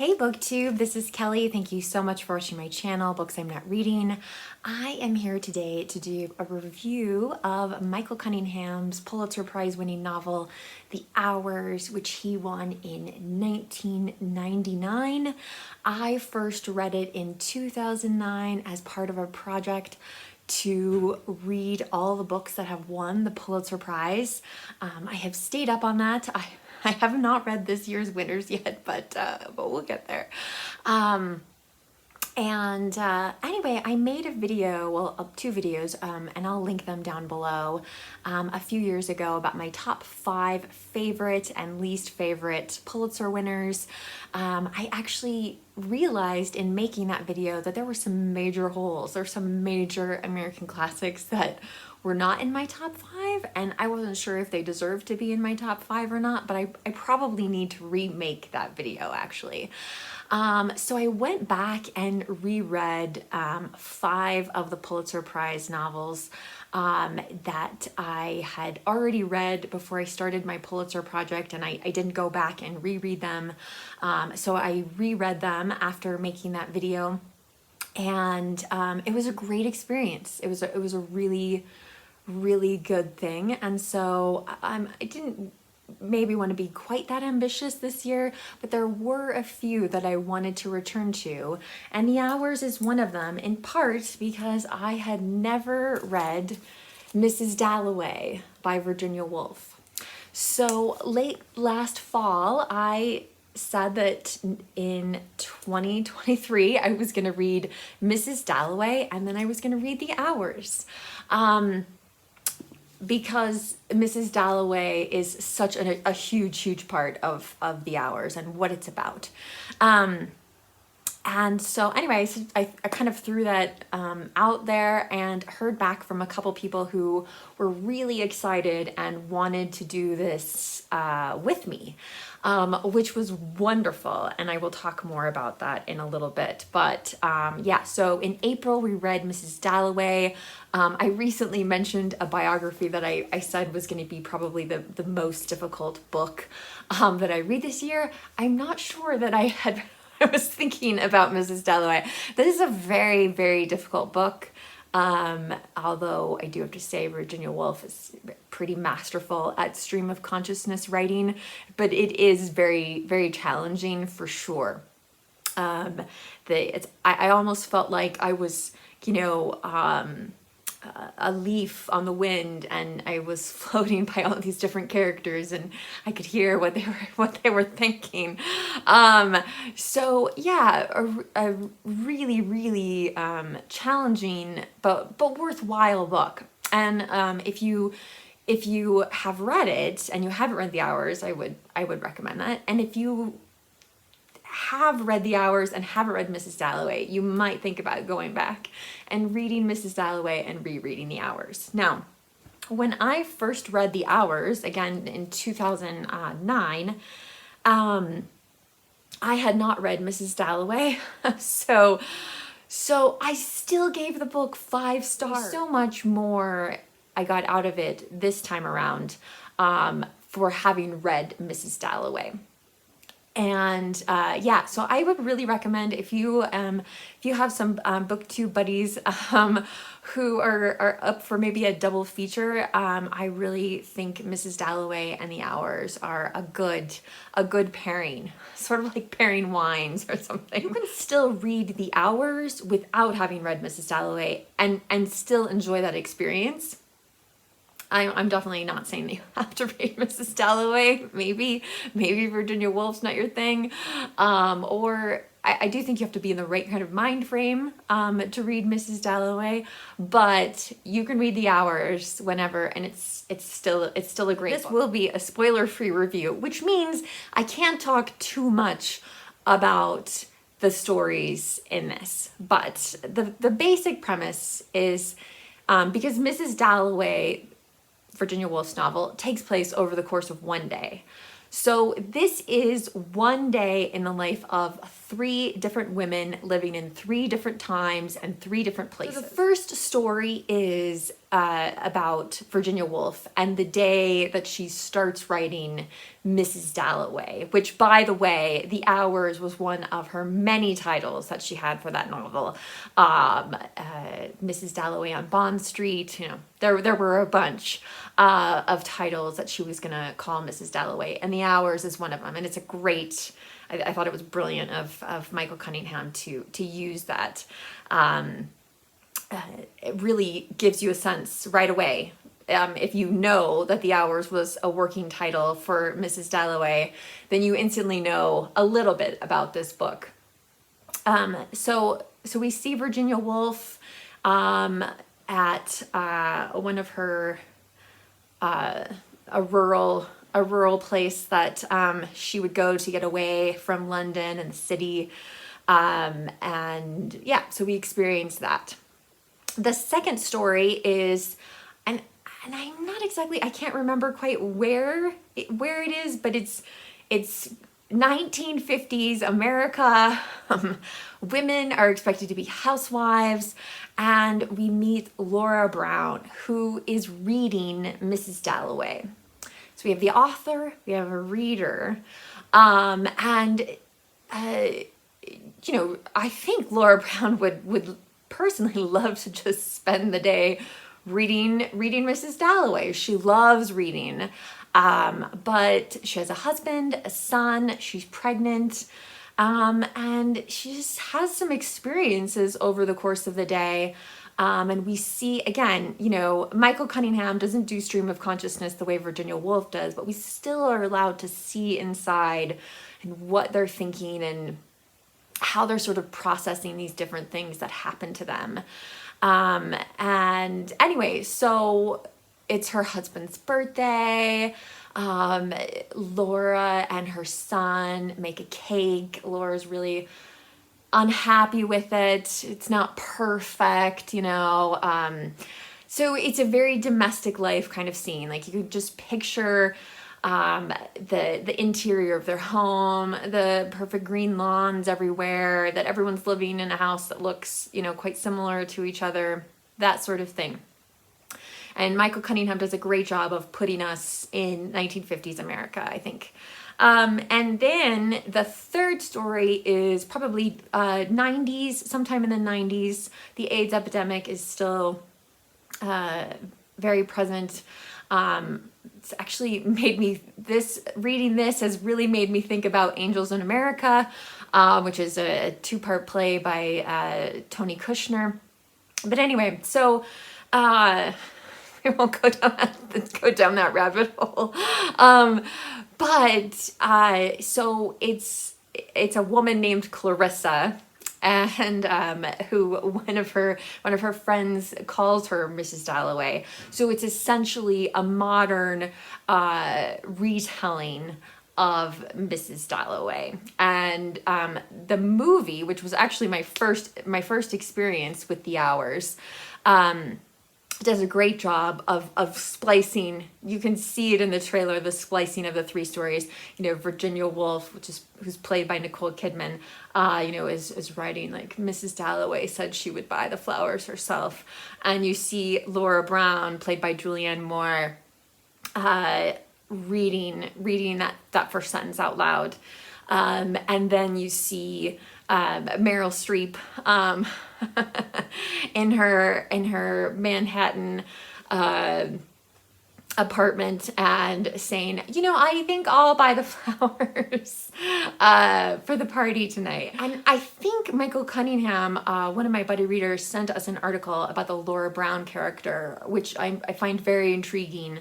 Hey booktube, this is Kelly. Thank you so much for watching my channel, Books I'm Not Reading. I am here today to do a review of Michael Cunningham's Pulitzer Prize winning novel, The Hours, which he won in 1999. I first read it in 2009 as part of a project to read all the books that have won the Pulitzer Prize. I have stayed up on that. I have not read this year's winners yet, but we'll get there. Anyway, I made a video, well, two videos, and I'll link them down below, a few years ago about my top 5 favorite and least favorite Pulitzer winners. I actually realized in making that video that there were some major holes. There were some major American classics that were not in my top 5, and I wasn't sure if they deserved to be in my top 5 or not, but I probably need to remake that video actually. So I went back and reread 5 of the Pulitzer Prize novels that I had already read before I started my Pulitzer project, and I didn't go back and reread them. So I reread them after making that video, and it was a great experience. It was a really good thing. And so I didn't maybe want to be quite that ambitious this year, but there were a few that I wanted to return to, and The Hours is one of them, in part because I had never read Mrs. Dalloway by Virginia Woolf. So late last fall, I said that in 2023 I was going to read Mrs. Dalloway, and then I was going to read The Hours. Because Mrs. Dalloway is such a huge part of The Hours and what it's about. And so anyways, I kind of threw that out there and heard back from a couple people who were really excited and wanted to do this with me, which was wonderful. And I will talk more about that in a little bit. But yeah, so in April we read Mrs. Dalloway. I recently mentioned a biography that I said was going to be probably the most difficult book that I read this year. I'm not sure that I was thinking about Mrs. Dalloway. This is a very difficult book. Although I do have to say Virginia Woolf is pretty masterful at stream of consciousness writing, but it is very challenging for sure. I almost felt like I was, a leaf on the wind, and I was floating by all of these different characters, and I could hear what they were thinking. So yeah, a really challenging but worthwhile book. And if you have read it and you haven't read The Hours, I would recommend that. And if you have read The Hours and haven't read Mrs. Dalloway, you might think about going back and reading Mrs. Dalloway and rereading The Hours. Now, when I first read The Hours, again in 2009, I had not read Mrs. Dalloway, so I still gave the book 5 stars. So much more I got out of it this time around for having read Mrs. Dalloway. And yeah, so I would really recommend if you have some booktube buddies who are up for maybe a double feature, I really think Mrs. Dalloway and The Hours are a good pairing, sort of like pairing wines or something. You can still read The Hours without having read Mrs. Dalloway and still enjoy that experience. I'm definitely not saying that you have to read Mrs. Dalloway. Maybe Virginia Woolf's not your thing. Or I do think you have to be in the right kind of mind frame to read Mrs. Dalloway. But you can read The Hours whenever, and it's still a great book. This will be a spoiler-free review, which means I can't talk too much about the stories in this. But the basic premise is because Mrs. Dalloway, Virginia Woolf's novel, takes place over the course of one day. So this is one day in the life of 3 different women living in 3 different times and 3 different places. So the first story is about Virginia Woolf and the day that she starts writing Mrs. Dalloway, which, by the way, The Hours was one of her many titles that she had for that novel. Mrs. Dalloway on Bond Street, you know, there were a bunch of titles that she was going to call Mrs. Dalloway, and The Hours is one of them. And it's a great, I thought it was brilliant of Michael Cunningham to use that. It really gives you a sense right away. If you know that The Hours was a working title for Mrs. Dalloway, then you instantly know a little bit about this book. So we see Virginia Woolf at one of her a rural place that she would go to get away from London and the city, and yeah, so we experience that. The second story is, and I'm not exactly, I can't remember quite where it is, but it's 1950s America. Women are expected to be housewives, and we meet Laura Brown, who is reading Mrs. Dalloway. So we have the author, we have a reader, and you know, I think Laura Brown would personally love to just spend the day reading Mrs. Dalloway. She loves reading, but she has a husband, a son, she's pregnant, and she just has some experiences over the course of the day. And we see, again, you know, Michael Cunningham doesn't do stream of consciousness the way Virginia Woolf does, but we still are allowed to see inside and what they're thinking and how they're sort of processing these different things that happen to them. And anyway, so it's her husband's birthday. Laura and her son make a cake. Laura's really unhappy with it. It's not perfect, you know. So it's a very domestic life kind of scene. Like, you could just picture the interior of their home, the perfect green lawns everywhere, that everyone's living in a house that looks, you know, quite similar to each other, that sort of thing. And Michael Cunningham does a great job of putting us in 1950s America, I think. And then the third story is probably 90s, sometime in the 90s. The AIDS epidemic is still very present. It's actually made me, reading this has really made me think about Angels in America, which is a two-part play by Tony Kushner. But anyway, so we won't go down that rabbit hole. But so it's a woman named Clarissa, and who one of her friends calls her Mrs. Dalloway. So it's essentially a modern retelling of Mrs. Dalloway. And the movie, which was actually my first experience with The Hours, does a great job of splicing. You can see it in the trailer, the splicing of the three stories. You know, Virginia Woolf, who's played by Nicole Kidman, you know, is writing like, Mrs. Dalloway said she would buy the flowers herself. And you see Laura Brown, played by Julianne Moore, reading that first sentence out loud. And then you see Meryl Streep in her Manhattan apartment and saying, you know, I think I'll buy the flowers for the party tonight. And I think Michael Cunningham, one of my buddy readers, sent us an article about the Laura Brown character, which I find very intriguing,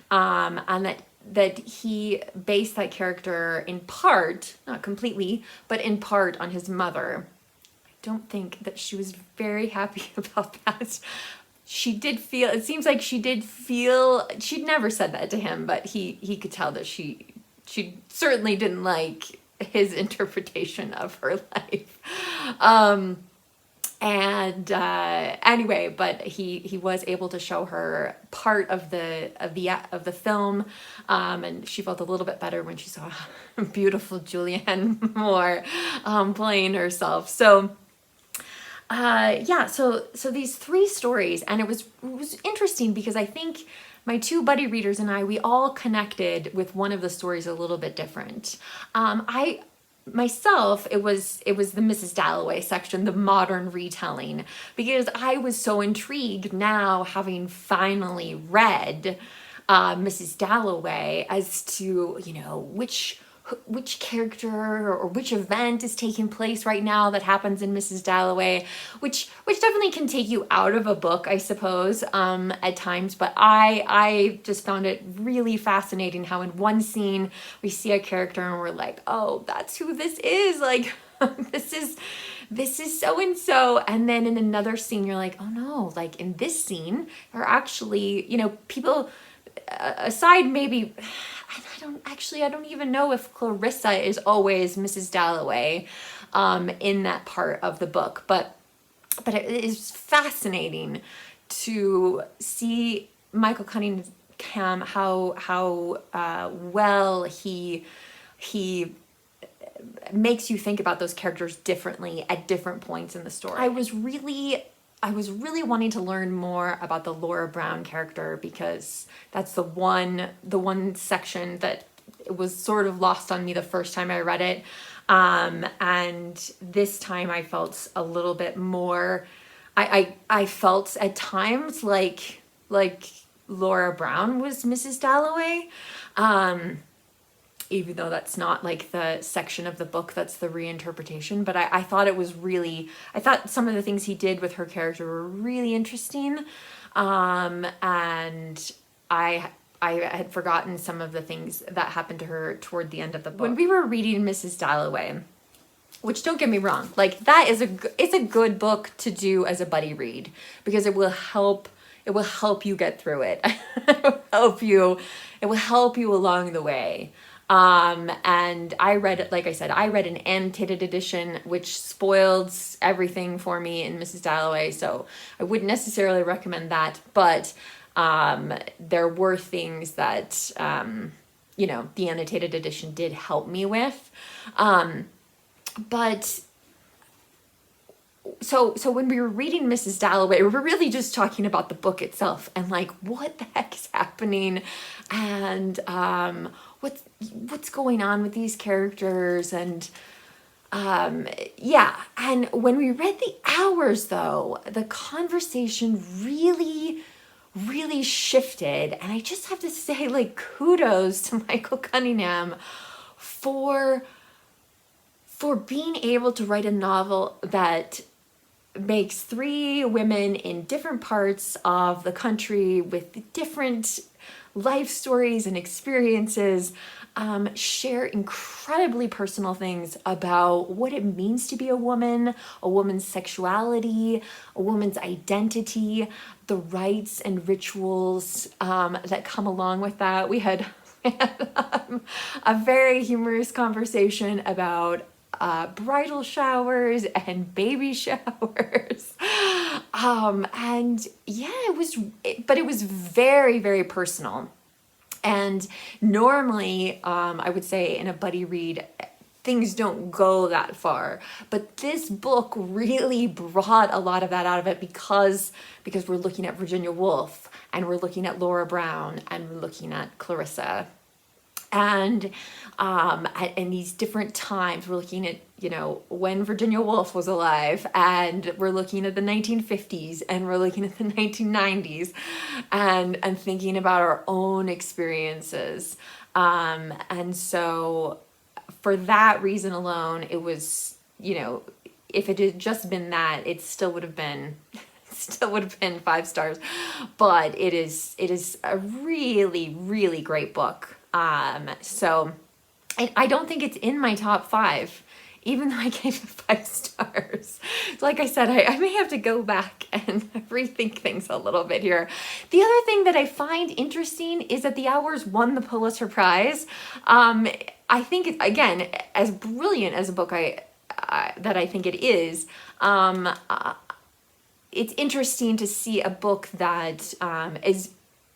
and that he based that character in part, not completely, but in part on his mother. I don't think that she was very happy about that. It seems like she did feel, she'd never said that to him, but he could tell that she certainly didn't like his interpretation of her life. Anyway, but he was able to show her part of the film, and she felt a little bit better when she saw beautiful Julianne Moore playing herself. So Yeah, so these three stories, and it was interesting because I think my two buddy readers and we all connected with one of the stories a little bit different. I myself, it was the Mrs. Dalloway section, the modern retelling, because I was so intrigued now, having finally read Mrs. Dalloway, as to, you know, which character or which event is taking place right now that happens in Mrs. Dalloway, which definitely can take you out of a book, I suppose, at times. But I just found it really fascinating how in one scene we see a character and we're like, oh, that's who this is. Like, this is so and so. And then in another scene, you're like, oh no, like in this scene, are actually, you know, people aside maybe, I don't even know if Clarissa is always Mrs. Dalloway in that part of the book, but it is fascinating to see Michael Cunningham, how well he makes you think about those characters differently at different points in the story. I was really wanting to learn more about the Laura Brown character, because that's the one section that was sort of lost on me the first time I read it. And this time I felt a little bit more, I felt at times like Laura Brown was Mrs. Dalloway. Even though that's not like the section of the book that's the reinterpretation, but I thought it was really, I thought some of the things he did with her character were really interesting. And I had forgotten some of the things that happened to her toward the end of the book. When we were reading Mrs. Dalloway, which, don't get me wrong, like that is it's a good book to do as a buddy read, because it will help you get through it. It will help you along the way. And I read it, like I said, I read an annotated edition, which spoiled everything for me in Mrs. Dalloway, so I wouldn't necessarily recommend that, but there were things that, you know, the annotated edition did help me with. But so when we were reading Mrs. Dalloway, we were really just talking about the book itself and like, what the heck is happening, and what's going on with these characters, and yeah. And when we read the hours, though, the conversation really shifted, and I just have to say, like, kudos to Michael Cunningham for being able to write a novel that makes three women in different parts of the country with different life stories and experiences share incredibly personal things about what it means to be a woman's sexuality, a woman's identity, the rites and rituals that come along with that. We had a very humorous conversation about bridal showers and baby showers. And yeah, it was very, very personal. And normally, I would say in a buddy read, things don't go that far. But this book really brought a lot of that out of it, because we're looking at Virginia Woolf, and we're looking at Laura Brown, and we're looking at Clarissa. And in these different times, we're looking at, you know, when Virginia Woolf was alive, and we're looking at the 1950s, and we're looking at the 1990s, and thinking about our own experiences. And so for that reason alone, it was, you know, if it had just been that, it still would have been 5 stars. But it is a really, really great book. So I don't think it's in my top 5, even though I gave it 5 stars. So like I said, I may have to go back and rethink things a little bit here. The other thing that I find interesting is that The Hours won the Pulitzer Prize. I think, again, as brilliant as a book that I think it is, it's interesting to see a book that is,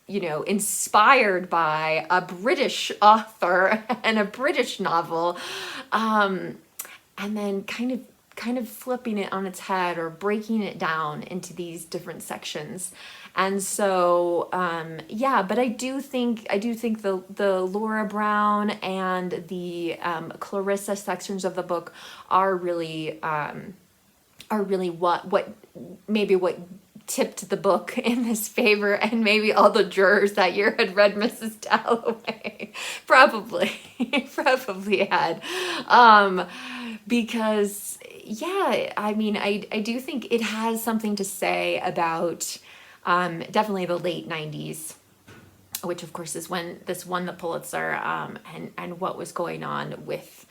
you know, inspired by a British author and a British novel, and then kind kind of flipping it on its head or breaking it down into these different sections. And so, yeah, but I do think the Laura Brown and the Clarissa sections of the book are really what tipped the book in this favor, and maybe all the jurors that year had read Mrs. Dalloway. Probably had. Because, yeah, I mean, I do think it has something to say about definitely the late 90s, which of course is when this won the Pulitzer, and what was going on with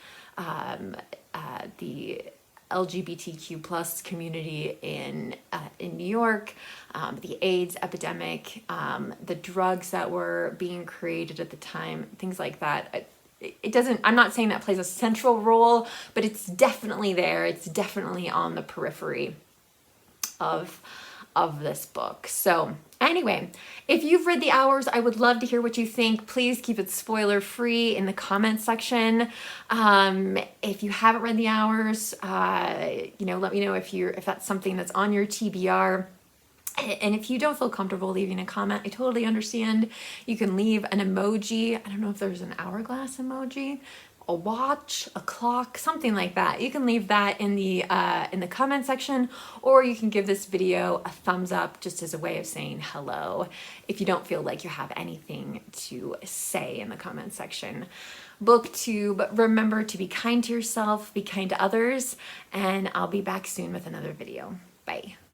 the LGBTQ plus community in New York, the AIDS epidemic, the drugs that were being created at the time, things like that. It doesn't, I'm not saying that plays a central role, but it's definitely there. It's definitely on the periphery of this book. So anyway, if you've read The Hours, I would love to hear what you think. Please keep it spoiler free in the comments section. If you haven't read The Hours, let me know if that's something that's on your TBR. And if you don't feel comfortable leaving a comment, I totally understand. You can leave an emoji. I don't know if there's an hourglass emoji, a watch, a clock, something like that. You can leave that in the comment section, or you can give this video a thumbs up just as a way of saying hello if you don't feel like you have anything to say in the comment section. Booktube, remember to be kind to yourself, be kind to others, and I'll be back soon with another video. Bye.